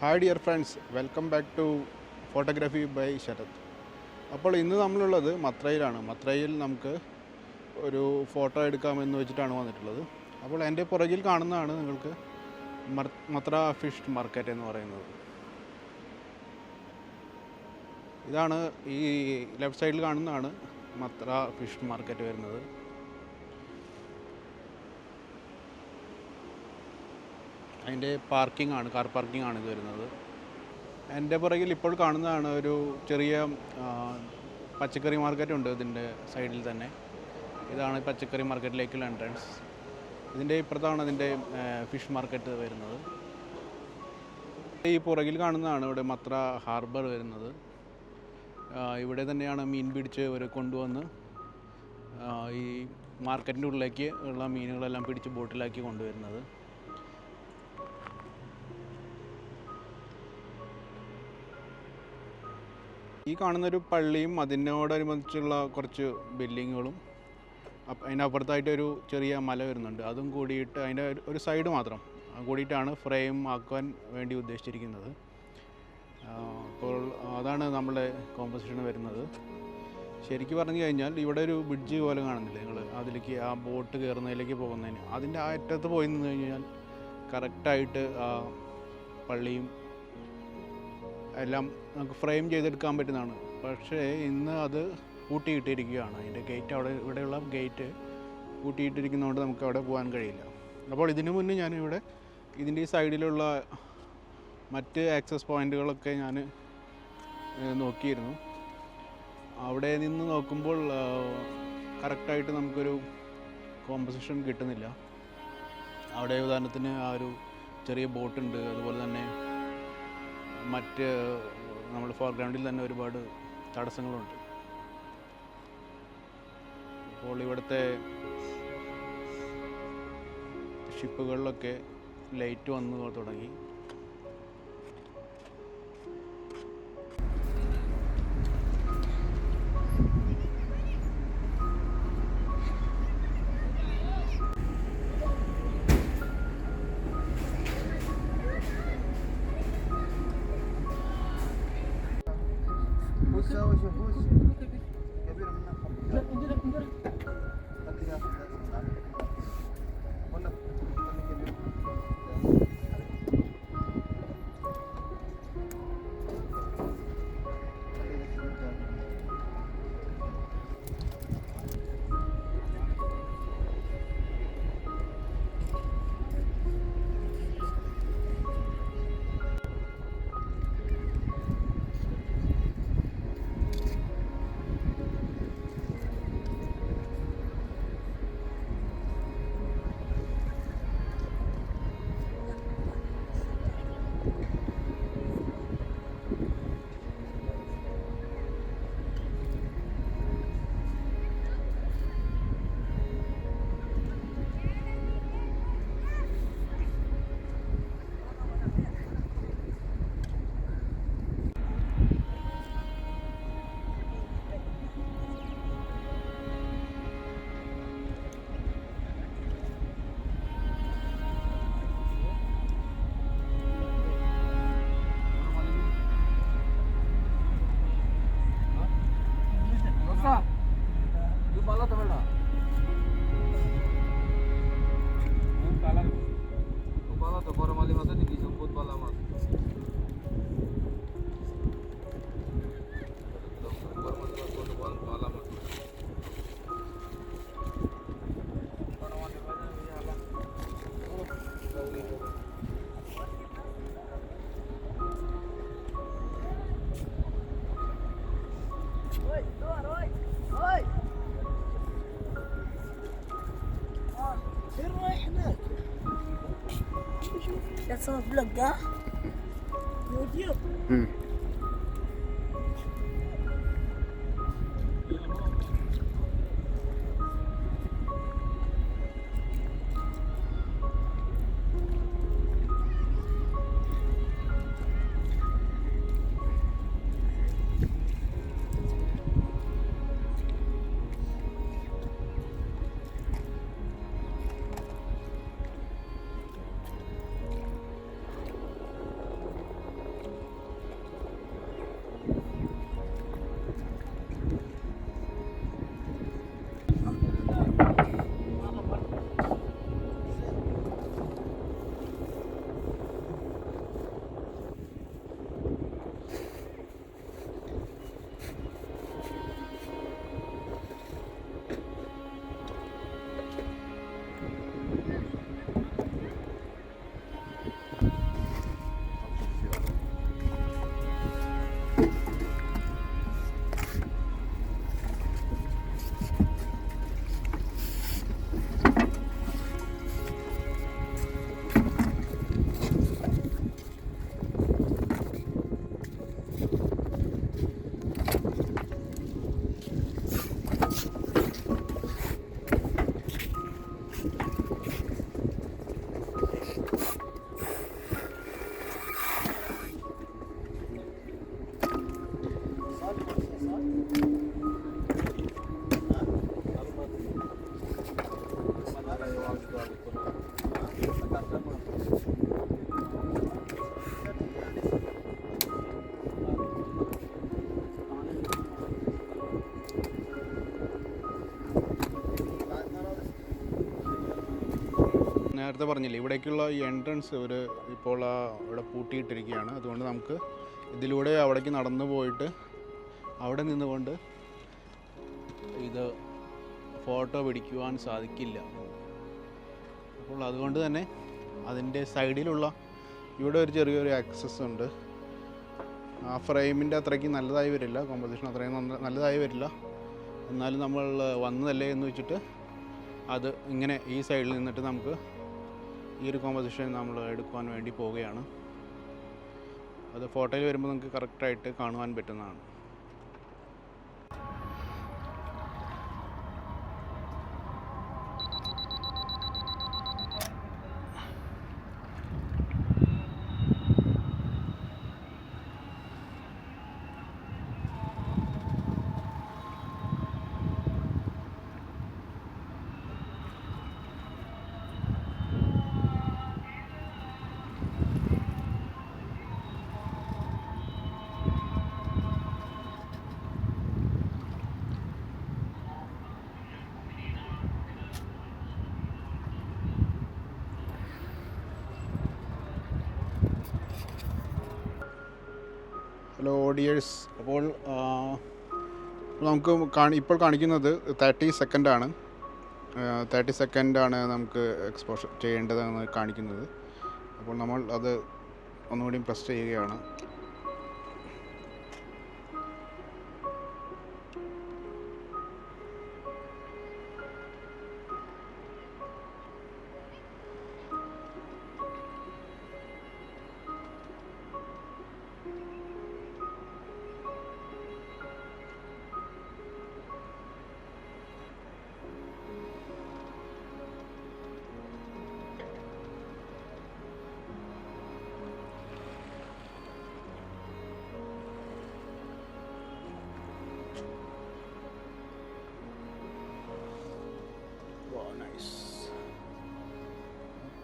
Hi dear friends, welcome back to photography by Sharath. അപ്പോൾ ഇന്ന് നമ്മളുള്ളത് മത്രയിലാണ്. മത്രയിൽ നമുക്ക് ഒരു ഫോട്ടോ എടുക്കാമെന്ന് വെച്ചിട്ടാണ് വന്നിട്ടുള്ളത്. അപ്പോൾ എൻ്റെ പുറകിൽ കാണുന്നതാണ് നിങ്ങൾക്ക് മത്ര ഫിഷ് മാർക്കറ്റ് എന്ന് പറയുന്നത്. ഇതാണ് ഈ ലെഫ്റ്റ് സൈഡിൽ കാണുന്നതാണ് മത്ര ഫിഷ് മാർക്കറ്റ് വരുന്നത്. അതിൻ്റെ പാർക്കിംഗ് ആണ്, കാർ പാർക്കിംഗ് ആണ് ഇത് വരുന്നത്. എൻ്റെ പുറകിൽ ഇപ്പോൾ കാണുന്നതാണ് ഒരു ചെറിയ പച്ചക്കറി മാർക്കറ്റ് ഉണ്ട് ഇതിൻ്റെ സൈഡിൽ തന്നെ. ഇതാണ് പച്ചക്കറി മാർക്കറ്റിലേക്കുള്ള എൻട്രൻസ്. ഇതിൻ്റെ ഇപ്പുറത്താണ് ഇതിൻ്റെ ഫിഷ് മാർക്കറ്റ് വരുന്നത്. ഈ പുറകിൽ കാണുന്നതാണ് ഇവിടെ മത്ര ഹാർബർ വരുന്നത്. ഇവിടെ തന്നെയാണ് മീൻ പിടിച്ച് ഇവർ കൊണ്ടുവന്ന് ഈ മാർക്കറ്റിൻ്റെ ഉള്ളിലേക്ക് ഉള്ള മീനുകളെല്ലാം പിടിച്ച് ബോട്ടിലാക്കി കൊണ്ടുവരുന്നത്. ഈ കാണുന്നൊരു പള്ളിയും അതിനോടനുബന്ധിച്ചുള്ള കുറച്ച് ബിൽഡിങ്ങുകളും, അതിനപ്പുറത്തായിട്ടൊരു ചെറിയ മല വരുന്നുണ്ട്. അതും കൂടിയിട്ട് അതിൻ്റെ ഒരു സൈഡ് മാത്രം കൂടിയിട്ടാണ് ഫ്രെയിം ആക്കുവാൻ വേണ്ടി ഉദ്ദേശിച്ചിരിക്കുന്നത്. അപ്പോൾ അതാണ് നമ്മുടെ കോമ്പോസിഷൻ വരുന്നത്. ശരിക്കും പറഞ്ഞു കഴിഞ്ഞാൽ ഇവിടെ ഒരു ബ്രിഡ്ജ് പോലെ കാണുന്നില്ലേ നിങ്ങൾ, അതിലേക്ക് ആ ബോട്ട് കയറുന്നതിലേക്ക് പോകുന്നതിന് അതിൻ്റെ ആ അറ്റത്ത് പോയി നിന്ന് കഴിഞ്ഞാൽ കറക്റ്റായിട്ട് ആ പള്ളിയും എല്ലാം നമുക്ക് ഫ്രെയിം ചെയ്തെടുക്കാൻ പറ്റുന്നതാണ്. പക്ഷേ ഇന്ന് അത് പൂട്ടിയിട്ടിരിക്കുകയാണ്. അതിൻ്റെ ഗേറ്റ് ഇവിടെയുള്ള ഗേറ്റ് പൂട്ടിയിട്ടിരിക്കുന്നതുകൊണ്ട് നമുക്ക് അവിടെ പോകാൻ കഴിയില്ല. അപ്പോൾ ഇതിനു മുന്നേ ഞാനിവിടെ ഇതിൻ്റെ ഈ സൈഡിലുള്ള മറ്റ് ആക്സസ് പോയിൻറ്റുകളൊക്കെ ഞാൻ നോക്കിയിരുന്നു. അവിടെ നിന്ന് നോക്കുമ്പോൾ കറക്റ്റായിട്ട് നമുക്കൊരു കോമ്പോസിഷൻ കിട്ടുന്നില്ല. അവിടെ ഉദാഹരണത്തിന് ആ ഒരു ചെറിയ ബോട്ടുണ്ട്, അതുപോലെ തന്നെ മറ്റ് നമ്മൾ ഫോർഗ്രൗണ്ടിൽ തന്നെ ഒരുപാട് തടസ്സങ്ങളുണ്ട്. അപ്പോൾ ഇവിടുത്തെ ഷിപ്പുകളിലൊക്കെ ലൈറ്റ് വന്നു തുടങ്ങി. That's a vlog, ha? YouTube. നേരത്തെ പറഞ്ഞില്ലേ ഇവിടേക്കുള്ള ഈ എൻട്രൻസ് ഇപ്പോൾ ഇവിടെ പൂട്ടിയിട്ടിരിക്കുകയാണ്. അതുകൊണ്ട് നമുക്ക് ഇതിലൂടെ അവിടേക്ക് നടന്നു പോയിട്ട് അവിടെ നിന്നുകൊണ്ട് ഇത് ഫോട്ടോ പിടിക്കുവാൻ സാധിക്കില്ല. അപ്പോൾ അതുകൊണ്ട് തന്നെ അതിൻ്റെ സൈഡിലുള്ള ഇവിടെ ഒരു ചെറിയൊരു ആക്സസ് ഉണ്ട്. ആ ഫ്രെയിമിൻ്റെ അത്രയ്ക്ക് നല്ലതായി വരില്ല, കോമ്പോസിഷൻ അത്രയും നല്ലതായി വരില്ല. എന്നാലും നമ്മൾ വന്നതല്ലേ എന്ന് വെച്ചിട്ട് അത് ഇങ്ങനെ ഈ സൈഡിൽ നിന്നിട്ട് നമുക്ക് ഈ ഒരു കോമ്പോസിഷൻ നമ്മൾ എടുക്കുവാൻ വേണ്ടി പോവുകയാണ്. അത് ഫോട്ടോയിൽ വരുമ്പോൾ നമുക്ക് കറക്റ്റായിട്ട് കാണുവാൻ പറ്റുന്നതാണ്. ഹലോ ഓഡിയേഴ്സ്, അപ്പോൾ നമുക്ക് ഇപ്പോൾ കാണിക്കുന്നത് 30 സെക്കൻഡാണ്. 30 സെക്കൻഡാണ് നമുക്ക് എക്സ്പോഷർ ചെയ്യേണ്ടതെന്ന് കാണിക്കുന്നത്. അപ്പോൾ നമ്മൾ അത് ഒന്നുകൂടി പ്രസ് ചെയ്യുകയാണ്.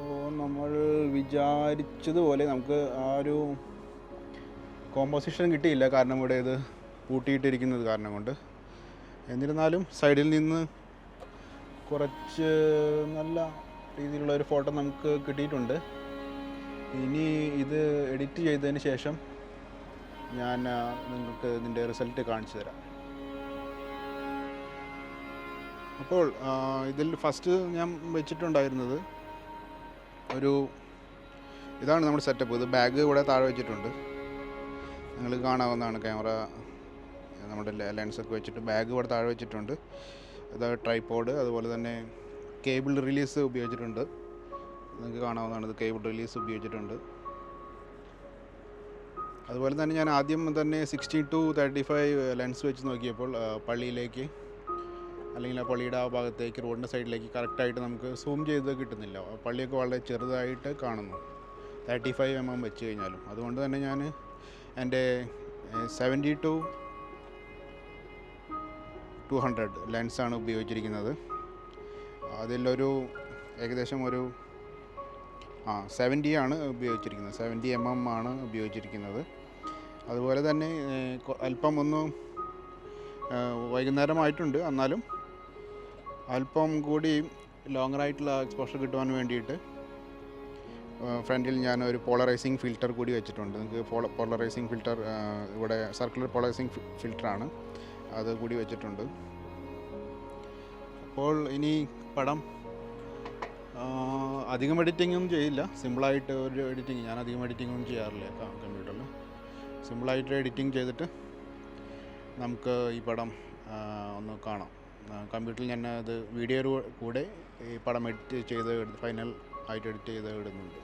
അപ്പോൾ നമ്മൾ വിചാരിച്ചതുപോലെ നമുക്ക് ആ ഒരു കോമ്പോസിഷൻ കിട്ടിയില്ല, കാരണം ഇവിടെ ഇത് പൂട്ടിയിട്ടിരിക്കുന്നത് കാരണം കൊണ്ട്. എന്നിരുന്നാലും സൈഡിൽ നിന്ന് കുറച്ച് നല്ല രീതിയിലുള്ള ഒരു ഫോട്ടോ നമുക്ക് കിട്ടിയിട്ടുണ്ട്. ഇനി ഇത് എഡിറ്റ് ചെയ്തതിന് ശേഷം ഞാൻ നിങ്ങൾക്ക് ഇതിൻ്റെ റിസൾട്ട് കാണിച്ചു തരാം. അപ്പോൾ ഇതിൽ ഫസ്റ്റ് ഞാൻ വെച്ചിട്ടുണ്ടായിരുന്നത് ഇതാണ് നമ്മുടെ സെറ്റപ്പ്. ഇത് ബാഗ് ഇവിടെ താഴെ വെച്ചിട്ടുണ്ട്, നിങ്ങൾ കാണാവുന്നതാണ്. ക്യാമറ നമ്മുടെ ലെൻസൊക്കെ വെച്ചിട്ട് ബാഗ് ഇവിടെ താഴെ വെച്ചിട്ടുണ്ട്. ഇത് ട്രൈപോഡ്, അതുപോലെ തന്നെ കേബിൾ റിലീസ് ഉപയോഗിച്ചിട്ടുണ്ട്, നിങ്ങൾക്ക് കാണാവുന്നതാണ്. ഇത് കേബിൾ റിലീസ് ഉപയോഗിച്ചിട്ടുണ്ട്. അതുപോലെ തന്നെ ഞാൻ ആദ്യം തന്നെ 60-35 ലെൻസ് വെച്ച് നോക്കിയപ്പോൾ പള്ളിയിലേക്ക്, അല്ലെങ്കിൽ ആ പള്ളിയുടെ ആ ഭാഗത്തേക്ക്, റോഡിൻ്റെ സൈഡിലേക്ക് കറക്റ്റായിട്ട് നമുക്ക് സൂം ചെയ്ത് കിട്ടുന്നില്ല. പള്ളിയൊക്കെ വളരെ ചെറുതായിട്ട് കാണുന്നു 35 mm വെച്ച് കഴിഞ്ഞാലും. അതുകൊണ്ട് തന്നെ ഞാൻ എൻ്റെ 70-200 ലെൻസാണ് ഉപയോഗിച്ചിരിക്കുന്നത്. അതിലൊരു ഏകദേശം 70 ആണ് ഉപയോഗിച്ചിരിക്കുന്നത്, 70 mm ആണ് ഉപയോഗിച്ചിരിക്കുന്നത്. അതുപോലെ തന്നെ അല്പം ഒന്ന് വൈകുന്നേരമായിട്ടുണ്ട്, എന്നാലും അല്പം കൂടി ലോങ്ങറായിട്ടുള്ള എക്സ്പോഷർ കിട്ടുവാൻ വേണ്ടിയിട്ട് ഫ്രണ്ടിൽ ഞാൻ ഒരു പോളറൈസിങ് ഫിൽറ്റർ കൂടി വെച്ചിട്ടുണ്ട്. നിങ്ങൾക്ക് പോളറൈസിങ് ഫിൽറ്റർ ഇവിടെ സർക്കുലർ പോളറൈസിങ് ഫിൽറ്ററാണ്, അത് കൂടി വെച്ചിട്ടുണ്ട്. അപ്പോൾ ഇനി പടം അധികം എഡിറ്റിങ്ങും ചെയ്യില്ല, സിമ്പിളായിട്ട് ഒരു എഡിറ്റിങ്. ഞാൻ അധികം എഡിറ്റിങ്ങൊന്നും ചെയ്യാറില്ല കമ്പ്യൂട്ടറിൽ. സിമ്പിളായിട്ട് എഡിറ്റിംഗ് ചെയ്തിട്ട് നമുക്ക് ഈ പടം ഒന്ന് കാണാം. കമ്പ്യൂട്ടറിൽ ഞാൻ അത് വീഡിയോയുടെ കൂടെ ഈ പടം എഡിറ്റ് ചെയ്ത് ഫൈനൽ ആയിട്ട് എഡിറ്റ് ചെയ്ത് ഇടുന്നുണ്ട്.